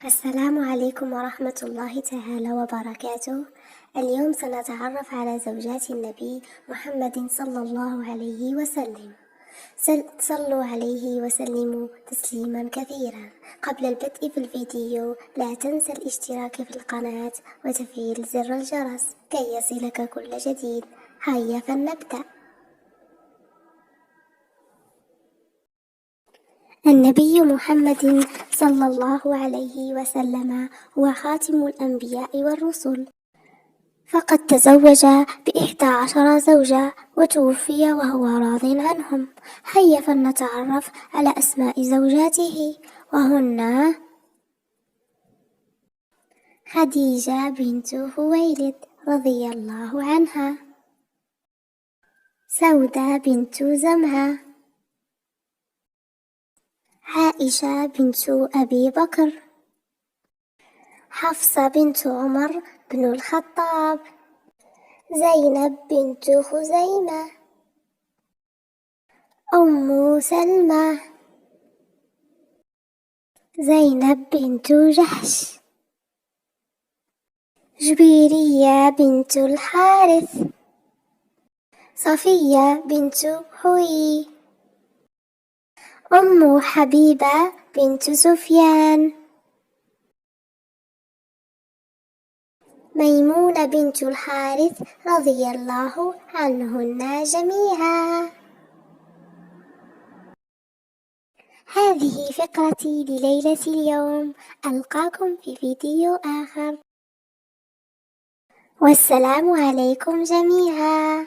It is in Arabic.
السلام عليكم ورحمة الله تعالى وبركاته. اليوم سنتعرف على زوجات النبي محمد صلى الله عليه وسلم. صلوا عليه وسلموا تسليما كثيرا. قبل البدء في الفيديو لا تنسى الاشتراك في القناة وتفعيل زر الجرس كي يصلك كل جديد. هيا فلنبدأ. النبي محمد صلى الله عليه وسلم هو خاتم الأنبياء والرسل، فقد تزوج ب11 زوجة وتوفي وهو راض عنهم. هيا فلنتعرف على أسماء زوجاته، وهن خديجة بنت خويلد رضي الله عنها، سودة بنت زمعة، عائشة بنت أبي بكر، حفصة بنت عمر بن الخطاب، زينب بنت خزيمة، أم سلمة، زينب بنت جحش، جبيرية بنت الحارث، صفية بنت حوي، أم حبيبة بنت سفيان، ميمونة بنت الحارث رضي الله عنهن جميعا. هذه فقرتي لليلة اليوم، ألقاكم في فيديو آخر، والسلام عليكم جميعا.